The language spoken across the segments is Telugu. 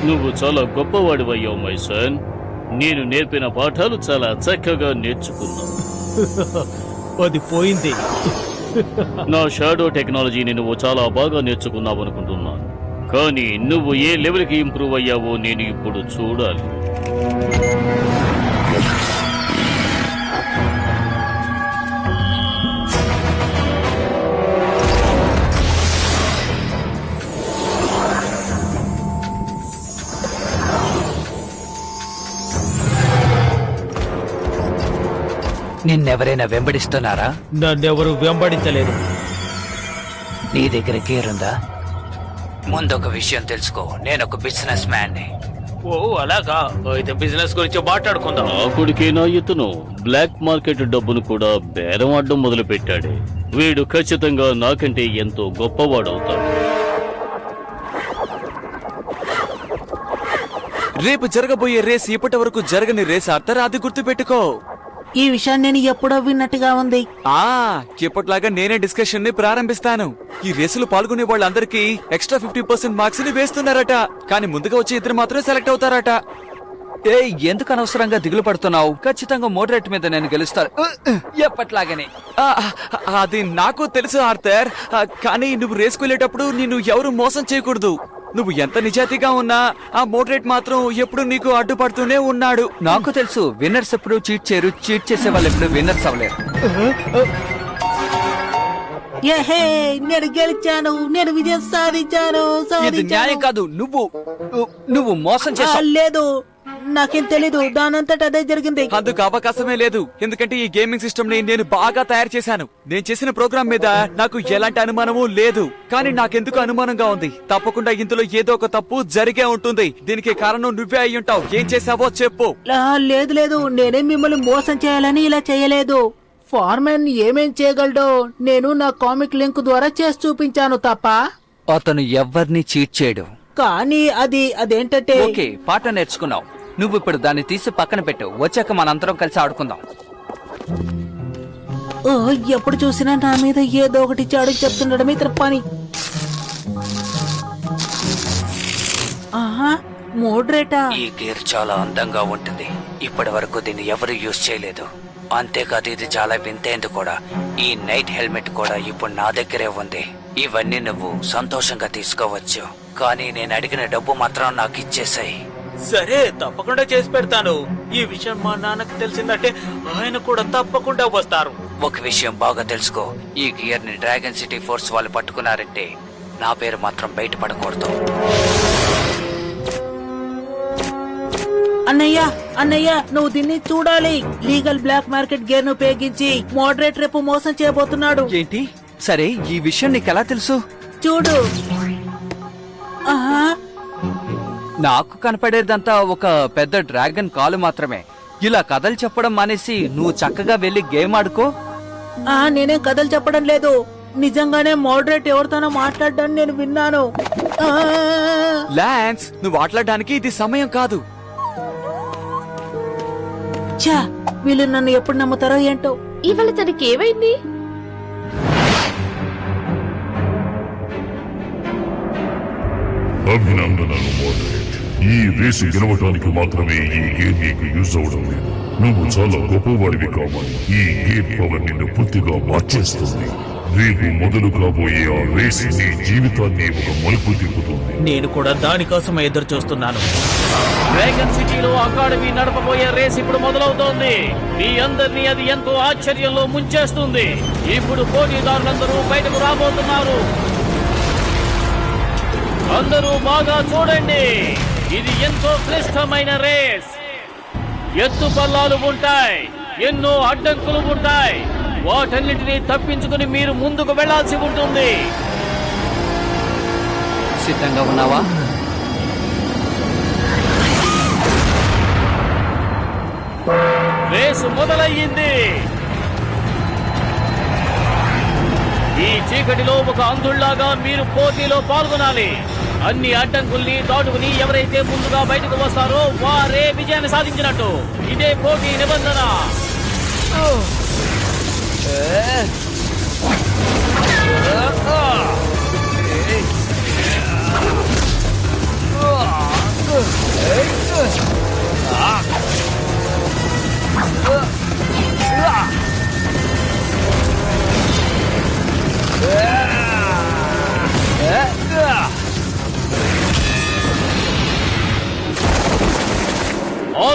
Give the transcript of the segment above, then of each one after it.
నువ్వు చాలా గొప్పవాడివయ్యావు మై సన్. నేను నేర్పిన పాఠాలు చాలా చక్కగా నేర్చుకున్నావు. అది పోయింది. నా షాడో టెక్నాలజీని నువ్వు చాలా బాగా నేర్చుకున్నావు అనుకుంటున్నాను. కానీ నువ్వు ఏ లెవెల్కి ఇంప్రూవ్ అయ్యావో నేను ఇప్పుడు చూడాలి. నిన్నెవరైనా వెంబడిస్తున్నారా? నన్నెవరు వెంబడించలేదు. నీ దగ్గర గేర్ ఉందా? ముందొక విషయం తెలుసుకో, నేనొక బిజినెస్ మ్యాన్ని. ఓ అలాగా, అయితే బిజినెస్ గురించి మాట్లాడుకుందాం. నా కొడుకేనా ఇతను బ్లాక్ మార్కెట్ డబ్బును కూడా బేరం ఆడడం మొదలు పెట్టాడే. వీడు ఖచ్చితంగా నాకంటే ఎంతో గొప్పవాడవుతాడు. రేపు జరగబోయే రేస్ ఇప్పటి వరకు జరగని రేస్ ఆర్తర్, అది గుర్తుపెట్టుకో. ఈ విషయాన్ని నేను ఎప్పుడో విన్నట్టుగా ఉంది. ఇప్పట్లాగా నేనే డిస్కషన్ ని ప్రారంభిస్తాను. ఈ రేసులో పాల్గొనే వాళ్ళందరికీ ఎక్స్ట్రా 50% మార్క్స్ ని వేస్తున్నారట. కానీ ముందుగా వచ్చే ఇద్దరు మాత్రమే సెలెక్ట్ అవుతారట. ఎందుకు అనవసరంగా దిగులు పడుతున్నావు? ఖచ్చితంగా మోడరేట్ మీద నేను గెలుస్తాను, ఎప్పట్లాగనే. అది నాకు తెలుసు ఆర్థర్, కానీ నువ్వు రేసుకు వెళ్ళేటప్పుడు నిన్ను ఎవరు మోసం చేయకూడదు. నువ్వు ఎంత నిజాయితీగా ఉన్నా ఆ మోడరేట్ మాత్రం ఎప్పుడు నీకు అడ్డుపడుతూనే ఉన్నాడు. నాకు తెలుసు, విన్నర్స్ ఎప్పుడు చీట్ చేయరు, చీట్ చేసే వాళ్ళు ఎప్పుడు విన్నర్స్ అవ్వలేరు. ఏహే, నేను గెలిచాను, నేను విజయం సాధించాను. ఇది న్యాయం కాదు. నువ్వు మోసం చేసావు. లేదు, నాకేం తెలీదు, దానంతట అదే జరిగింది. అందుకు అవకాశమే లేదు, ఎందుకంటే ఈ గేమింగ్ సిస్టమ్ ని నేను బాగా తయారు చేశాను. నేను చేసిన ప్రోగ్రామ్ మీద నాకు ఎలాంటి అనుమానము లేదు. కానీ నాకెందుకు అనుమానంగా ఉంది. తప్పకుండా ఇందులో ఏదో ఒక తప్పు జరిగే ఉంటుంది. దీనికి కారణం నువ్వే అయి ఉంటావు. ఏం చేసావో చెప్పు. లేదు లేదు, నేనే మిమ్మల్ని మోసం చేయాలని ఇలా చేయలేదు. ఫార్మన్ ఏమేం చేయగలడో నేను నా కామిక్ లింక్ ద్వారా చేసి చూపించాను తప్ప. అతను ఎవరిని చీట్ చేయడు. కానీ అదేంటంటే ఓకే, పాట నేర్చుకున్నావు. నువ్వు ఇప్పుడు దాన్ని తీసి పక్కన పెట్టు. వచ్చాక మనందరం కలిసి ఆడుకుందాం. ఎప్పుడు చూసినా నా మీద ఏదో ఒకటి చాడుకు చెప్తుండడం ఇతర పని. మోడరేటా? ఈ గేర్ చాలా అందంగా ఉంటుంది. ఇప్పటి వరకు దీన్ని ఎవరు యూజ్ చేయలేదు. అంతేకాదు, ఇది చాలా వింతైంది కూడా. ఈ నైట్ హెల్మెట్ కూడా ఇప్పుడు నా దగ్గరే ఉంది. ఇవన్నీ నువ్వు సంతోషంగా తీసుకోవచ్చు. కానీ నేను అడిగిన డబ్బు మాత్రం నాకు ఇచ్చేసాయి. సరే, తప్పకుండా చేసి పెడతాను. ఈ విషయం మా నాన్నకు తెలిసిందంటే ఆయన కూడా తప్పకుండా వస్తారు. ఒక విషయం బాగా తెలుసుకో, ఈ గియర్ ని డ్రాగన్ సిటీ ఫోర్స్ వాళ్ళు పట్టుకున్నారంటే నా పేరు మాత్రం బయటపడకూడదు. అన్నయ్య, నువ్వు దీన్ని చూడాలి. లీగల్ బ్లాక్ మార్కెట్ గేర్ ను ఉపయోగించి మోడరేట్ రేపు మోసం చేయబోతున్నాడు. ఏంటి? సరే, ఈ విషయం నీకెలా తెలుసు? చూడు. నాకు కనపడేదంతా ఒక పెద్ద డ్రాగన్ కాలు మాత్రమే. ఇలా కథలు చెప్పడం మానేసి నువ్వు చక్కగా వెళ్లి గేమ్ ఆడుకో. నేనేం కథలు చెప్పడం లేదు. నిజంగానే మోడరేట్ ఎవరితోనో మాట్లాడడాన్ని నేను విన్నాను. లాన్స్, నువ్వు ఆటలాడడానికి ఇది సమయం కాదు. వీళ్ళు నన్ను ఎప్పుడు నమ్ముతారో ఏంటో. ఇవాళ తనకి ఏమైంది? అభినందనలు మోడరేట్. ఈ రేసు గెలవటానికి మాత్రమే ఈ గేమ్ నీకు యూజ్ అవడం లేదు. నువ్వు చాలా గొప్పవాడివి కావాలి. ఈ గేమ్ పవర్ నిన్ను పూర్తిగా మార్చేస్తుంది. రేపు మొదలు కాబోయే ఆ రేస్ నీ జీవితాన్ని ఒక మలుపు తిప్పుతుంది. నేను కూడా దానికోసం ఎదురు చూస్తున్నాను. డ్రాగన్ సిటీలో అకాడమీ నడపబోయే రేస్ ఇప్పుడు మొదలవుతోంది. మీ అందరినీ అది ఎంతో ఆశ్చర్యంలో ముంచేస్తుంది. ఇప్పుడు పోటీదారులందరూ బయటకు రాబోతున్నారు. అందరూ బాగా చూడండి. ఇది ఎంతో క్లిష్టమైన రేస్. ఎత్తు పల్లాలు ఉంటాయి, ఎన్నో అడ్డంకులు ఉంటాయి. వాటన్నిటినీ తప్పించుకుని మీరు ముందుకు వెళ్లాల్సి ఉంటుంది. సిద్ధంగా ఉన్నావా? రేసు మొదలయ్యింది. ఈ చీకటిలో ఒక అంధుళ్లాగా మీరు పోటీలో పాల్గొనాలి. అన్ని అడ్డంకుల్ని దాటుకుని ఎవరైతే ముందుగా బయటకు వస్తారో వారే విజయాన్ని సాధించినట్టు. ఇదే పోటీ నిబంధన.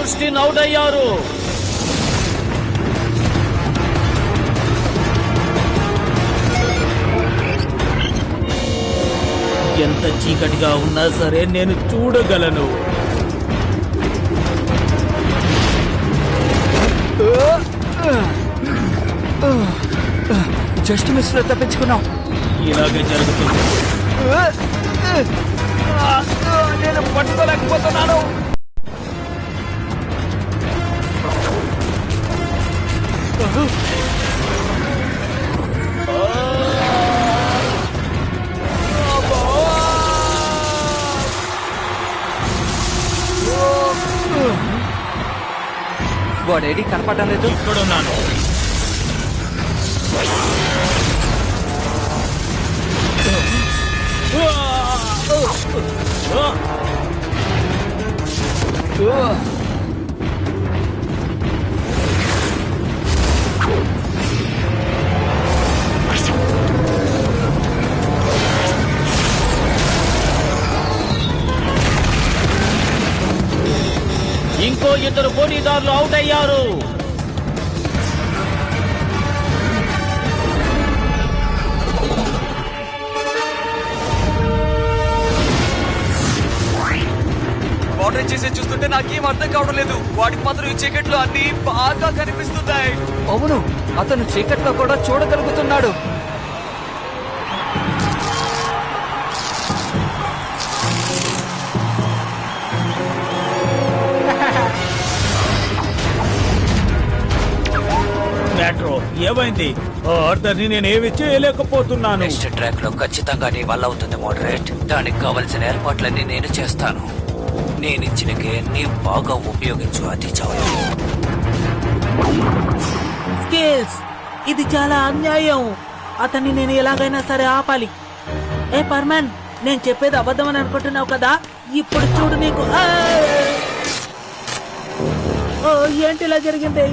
ఆల్స్టిన్ అవుట్ అయ్యారు. ఎంత చీకటిగా ఉన్నా సరే నేను చూడగలను. జస్ట్ మిస్ లో తప్పించుకున్నాం. ఇలాగే జరుగుతుంది. నేను పట్టుకోలేకపోతున్నాను. వాడేడి కనపడడం లేదు. ఇక్కడున్నాను. ఇంకో ఇద్దరు పోటీదారులు అవుట్ అయ్యారు. వాటర్ చేసే చూస్తుంటే నాకేం అర్థం కావడం లేదు. వాడికి మాత్రం ఈ చీకట్లో అన్ని బాగా కనిపిస్తున్నాయి. అవును, అతను చీకట్లో కూడా చూడగలుగుతున్నాడు. మ్యాట్రో, ఏమైంది? ఆ ఆర్డర్ని నేనేమి చేయలేకపోతున్నాను. నెక్స్ట్ ట్రాక్ లో ఖచ్చితంగా నీ వల్ల అవుతుంది మోడరేట్. దానికి కావలసిన ఏర్పాట్లన్నీ నేను చేస్తాను. నేనిచ్చిన గేర్ ని బాగా ఉపయోగించు, అది చాలు. స్కేల్స్, ఇది చాలా అన్యాయం. అతన్ని నేను ఎలాగైనా సరే ఆపాలి. ఏ పర్మన్, నేను చెప్పేది అబద్ధమని అనుకుంటున్నావు కదా? ఇప్పుడు చూడు నీకు. ఓ, ఏంటి ఇలా జరిగింది?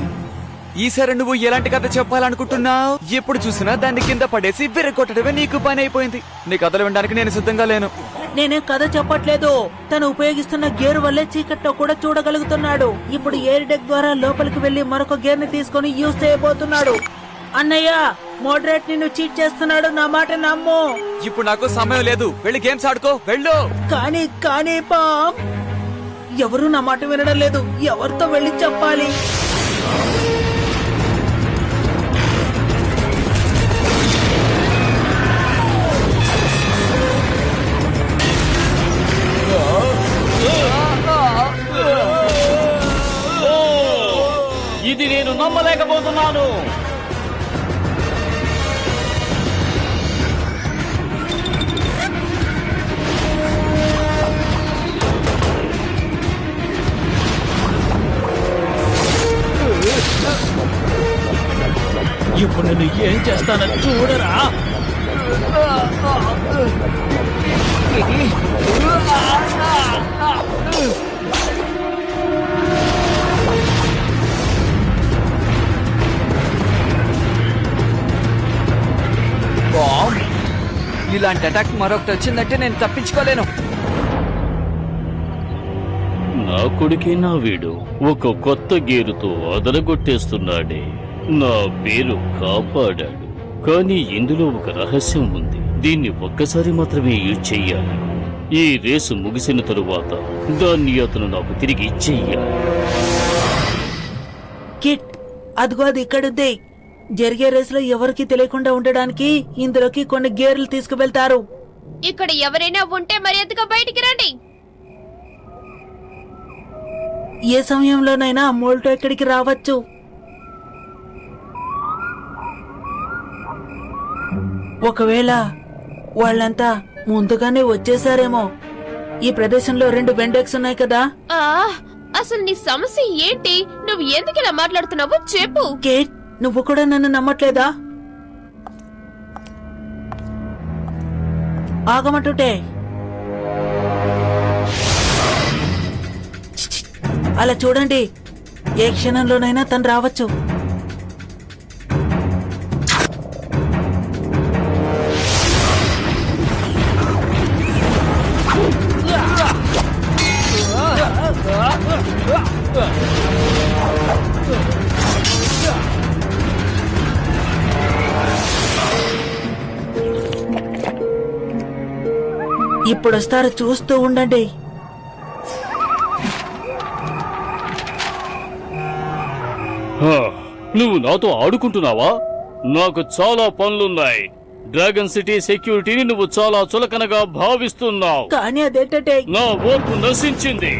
ఈసారి నువ్వు ఎలాంటి కథ చెప్పాలనుకుంటున్నావు? ఎప్పుడు చూసినా దాన్ని కింద పడేసి విరగొట్టడమే నీకు పని అయిపోయింది. నీ కథలు వినడానికి నేను సిద్ధంగా లేను. నేనేం కథ చెప్పట్లేదు. తను ఉపయోగిస్తున్న గేర్ వల్లే చీకట్లో కూడా చూడగలుగుతున్నాడు. ఇప్పుడు ఎయిర్ డెక్ ద్వారా లోపలికి వెళ్లి మరొక గేర్ ని తీసుకొని యూజ్ చేయబోతున్నాడు. అన్నయ్య, మోడరేట్ నిన్ను చీట్ చేస్తున్నాడు. నా మాట నమ్ము. ఇప్పుడు నాకు సమయం లేదు. వెళ్ళి గేమ్స్ ఆడుకో, వెళ్ళు. కానీ పామ్, ఎవరు నా మాట వినడం లేదు. ఎవరితో వెళ్ళి చెప్పాలి? ఇది నేను నమ్మలేకపోతున్నాను. ఇప్పుడు నేను ఏం చేస్తానో చూడరా. బాంబ్, ఇలాంటి అటాక్ మరొకటి వచ్చిందంటే నేను తప్పించుకోలేను. నా కొడుకేనా వీడు? ఒక కొత్త గేరుతో అదరగొట్టేస్తున్నాడే. నా పేరు కాపాడాడు. కానీ ఇందులో ఒక రహస్యం ఉంది. దీన్ని ఒక్కసారి మాత్రమే యూజ్ చెయ్యాలి. ఈ రేసు ముగిసిన తరువాత దాన్ని అతను నాకు తిరిగి ఇచ్చేయాలి. కిట్, అదిగో అది ఇక్కడుంది. జరిగే రేసులో ఎవరికి తెలియకుండా ఉండడానికి ఇందులోకి కొన్ని గేర్లు తీసుకువెళ్తారు. ఇక్కడ ఎవరైనా ఉంటే మర్యాదగా బయటికి రండి. ఏ సమయంలోనైనా మోల్టో ఇక్కడికి రావచ్చు. ఒకవేళ వాళ్ళంతా ముందుగానే వచ్చేసారేమో. ఈ ప్రదేశంలో 2 వెండెక్స్ ఉన్నాయి కదా. అసలు నీ సమస్య ఏంటి? నువ్వు ఎందుకు ఇలా మాట్లాడుతున్నావో చెప్పు. కేట్, నువ్వు కూడా నన్ను నమ్మట్లేదా? ఆగమంటుంటే అలా చూడండి, ఏ క్షణంలోనైనా తను రావచ్చు. ఇప్పుడు వస్తారు, చూస్తూ ఉండండి. నువ్వు నాతో ఆడుకుంటున్నావా? నాకు చాలా పనులున్నాయి. డ్రాగన్ సిటీ సెక్యూరిటీని నువ్వు చాలా చులకనగా భావిస్తున్నావు. కానీ అదేంటంటే నా ఓర్పు నశించింది.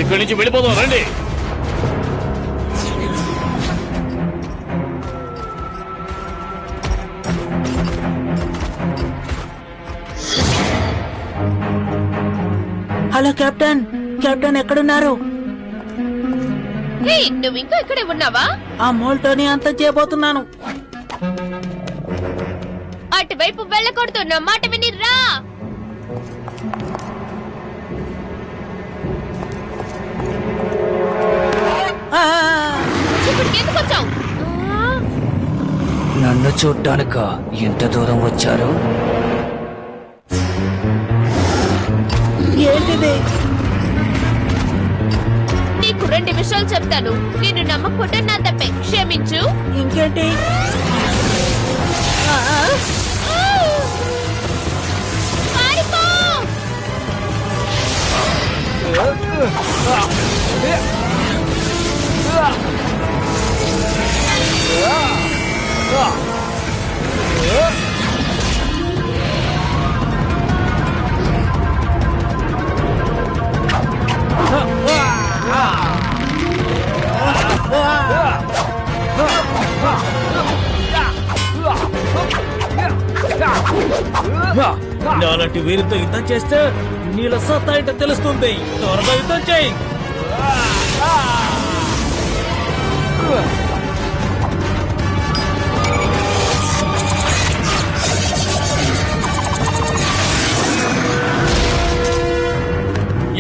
ఇక్కడి నుంచి వెళ్ళిపోదాం రండి. హలో కెప్టెన్, కెప్టెన్ ఎక్కడున్నారు? హే, నువ్వు ఇంకా ఇక్కడే ఉన్నావా? ఆ మోల్టోని అంతం చేయబోతున్నాను. అటువైపు వెళ్ళకూడదు, నా మాట విని రా. ఆ! ఇప్పటికి ఎందుకు వచ్చావు? నన్ను చూడ్డానిక ఎంత దూరం వచ్చారు? ఏంటిది? నీకు 2 విషయాలు చెప్తాను. నిన్ను నమ్మకపోతే నా తప్పే, క్షమించు. ఇంకేంటి? ఆ! పారిపో! నాలాంటి వీరితో యుద్ధం చేస్తే నీళ్ళ సత్తా ఏంటో తెలుస్తుంది. త్వరగా యుద్ధం చేయి.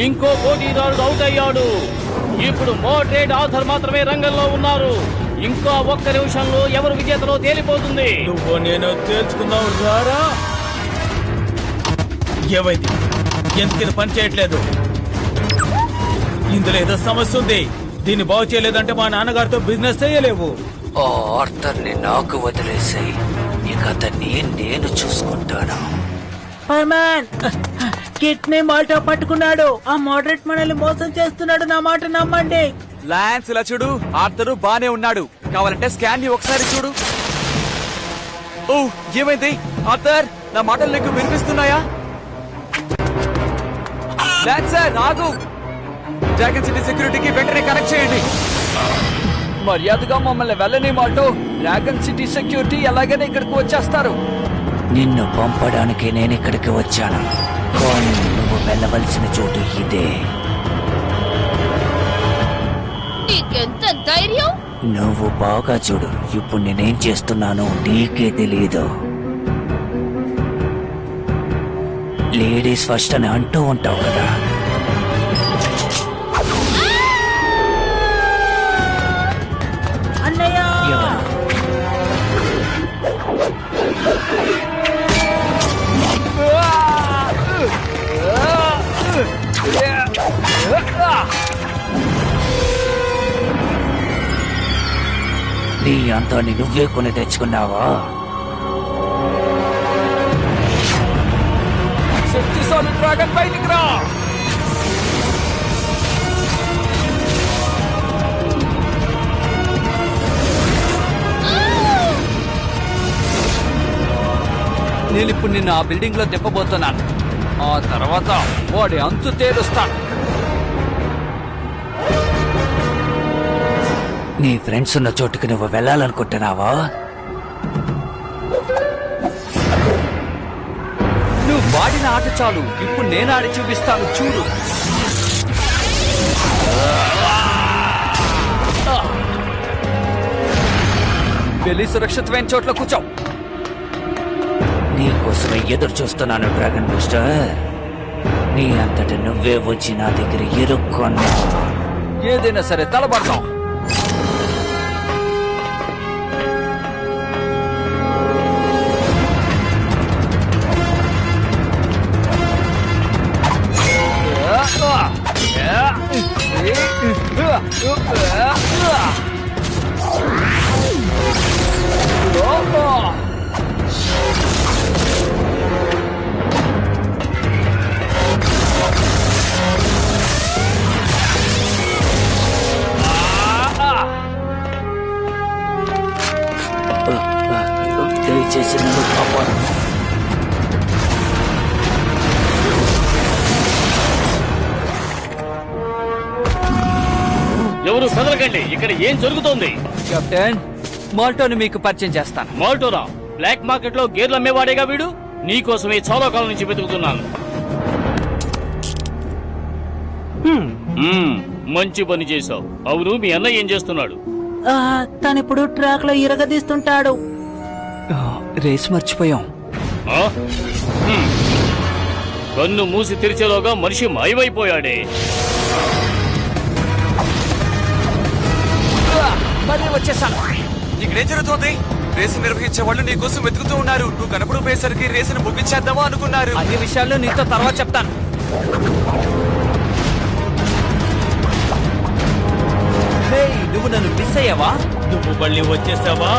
ఇంకో పోటీదారుడు అవుట్ అయ్యాడు. ఇప్పుడు మోడ్రేట్ ఆథర్ మాత్రమే రంగంలో ఉన్నారు. ఇంకా 1 నిమిషంలో ఎవరు విజేతలో తేలిపోతుంది. నువ్వు నేను తేల్చుకుందాం రారా. ఏవైంది? ఎందుకు ఇది పని చేయట్లేదు? ఇందులో ఏదో సమస్య ఉంది. దీన్ని బాగు చేయలేదంటే మా నాన్నగారితో బిజినెస్ చేయలేవు. ఓ ఆర్థర్ని నాకు వదిలేసాయి. ఇక అతన్ని నేను చూసుకుంటాను. ఫైర్మ్యాన్, కిడ్నీ మాల్టో పట్టుకున్నాడు. ఆ మోడరేట్ మనల్ని మోసం చేస్తున్నాడు. నా మాట నమ్మండి. లాన్స్ ఇలా చూడు, ఆర్థరు బానే ఉన్నాడు. కావాలంటే స్కాన్ ని ఒకసారి చూడు. ఓ ఏమైంది ఆర్థర్? నా మాటలు నీకు వినిపిస్తున్నాయా? లాన్స్ సార్ ఆగు. డ్రాగన్ సిటీ సెక్యూరిటీకి వెంటనే కనెక్ట్ చేయండి. మర్యాదగా మమ్మల్ని వెళ్ళని మాట. డ్రాగన్ సిటీ సెక్యూరిటీ ఎలాగైనా ఇక్కడికి వచ్చేస్తారు. నిన్ను పంపడానికి నేను ఇక్కడికి వచ్చాను, కానీ నువ్వు వెళ్ళవలసిన చోటు ఇదే. నీకెంత ధైర్యం? నువ్వు బాగా చూడు. ఇప్పుడు నేనేం చేస్తున్నానో నీకే తెలియదు. లేడీస్ ఫస్ట్ అని అంటూ ఉంటావు కదా. అన్నయ్య, ఎవరు? నీ అంతాన్ని నువ్వే కొని తెచ్చుకున్నావా? శక్తిశాలి డ్రాగన్ బయటికి రా. నేను ఇప్పుడు నిన్ను ఆ బిల్డింగ్ లో దింపబోతున్నాను. ఆ తర్వాత వాడి అంతు తేలుస్తాను. నీ ఫ్రెండ్స్ ఉన్న చోటుకి నువ్వు వెళ్ళాలనుకుంటున్నావా? నువ్వు వాడిన ఆట చాలు, ఇప్పుడు నేను ఆడి చూపిస్తాను చూడు. వెళ్ళి సురక్షితమైన చోట్ల కూర్చో. నీకోసమే ఎదురు చూస్తున్నాను డ్రాగన్ బూస్టర్. నీ అంతట నువ్వే వచ్చి నా దగ్గర ఇరుక్కున్నా. ఏదైనా సరే తలబడతాం. ఎవరు కదలకండి. ఇక్కడ ఏం జరుగుతోంది? కెప్టెన్, మాల్టోని మీకు పరిచయం చేస్తాను. మాల్టోనా? బ్లాక్ మార్కెట్ లో గేర్లు అమ్మేవాడేగా వీడు. నీకోసమే చాలా కాలం నుంచి వెతుకుతున్నాను. మంచి పని చేశావు. అవును, మీ అన్నయ్య ఏం చేస్తున్నాడు? తనిప్పుడు ట్రాక్ లో ఇరగదీస్తుంటాడు. రేస్ మర్చిపోయాం. ఆ? కన్ను మూసి తెరిచేలోగా మనిషి మాయమైపోయాడే. మళ్ళీ వచ్చేసాను. ఇక్కడేం జరుగుతోంది? రేసు నిర్వహించే వాళ్ళు నీ కోసం వెతుకుతూ ఉన్నారు. నువ్వు కనపడిపోయేసరికి రేసును ముగించేద్దామా అనుకున్నారు. అన్ని విషయాలు నీతో తర్వాత చెప్తాను. నువ్వు నన్ను మిస్ అయ్యావా? నువ్వు మళ్ళీ వచ్చేసావా?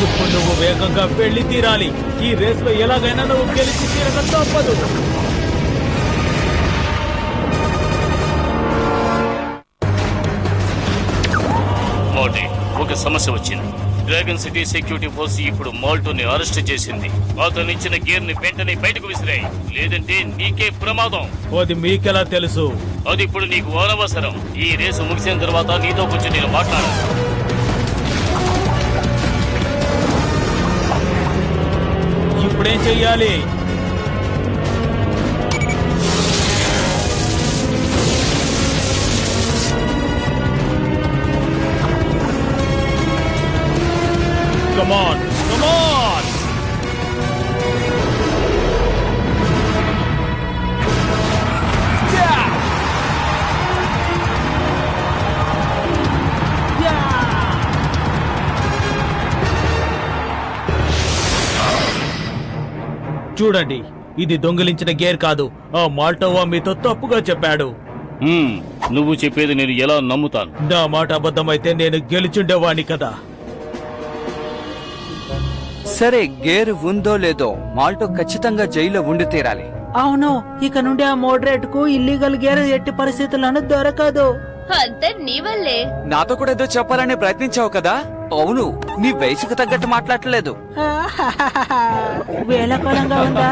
ఇప్పుడు నువ్వు వేగంగా పెళ్లి తీరాలి. ఈ రేసులో ఎలాగైనా నువ్వు గెలిచి తీరక తప్పదు. మోటీ, ఒక సమస్య వచ్చింది. డ్రాగన్ సిటీ సెక్యూరిటీ ఫోర్స్ ఇప్పుడు మాల్టోని అరెస్ట్ చేసింది. అతను ఇచ్చిన గేర్ ని వెంటనే బయటకు విసిరాయి, లేదంటే నీకే ప్రమాదం. అది మీకెలా తెలుసు? అది ఇప్పుడు నీకు అనవసరం. ఈ రేసు ముగిసిన తర్వాత నీతో కొంచెం నేను మాట్లాడాను. ఇప్పుడేం చెయ్యాలి? Come on! Come on! చూడండి, ఇది దొంగిలించిన గేర్ కాదు. ఆ మాల్టోవా మీతో తప్పుగా చెప్పాడు. నువ్వు చెప్పేది నేను ఎలా నమ్ముతాను? నా మాట అబద్ధమైతే నేను గెలిచుండేవాణ్ణి కదా. సరే, గేర్ ఉందో లేదో మాల్టో ఖచ్చితంగా జైల్లో ఉండి తీరాలి. అవును, ఇక నుండి ఆ మోడరేట్ కు ఇల్లీగల్ గేర్ ఎట్టి పరిస్థితుల్లోనూ దొరకదు. అంతే నీ వల్లే. నాతో కూడా ఏదో చెప్పాలని ప్రయత్నించావు కదా? అవును, నీ వయసుకు తగ్గట్టు మాట్లాడలేదు. వేళకోళంగా ఉందా?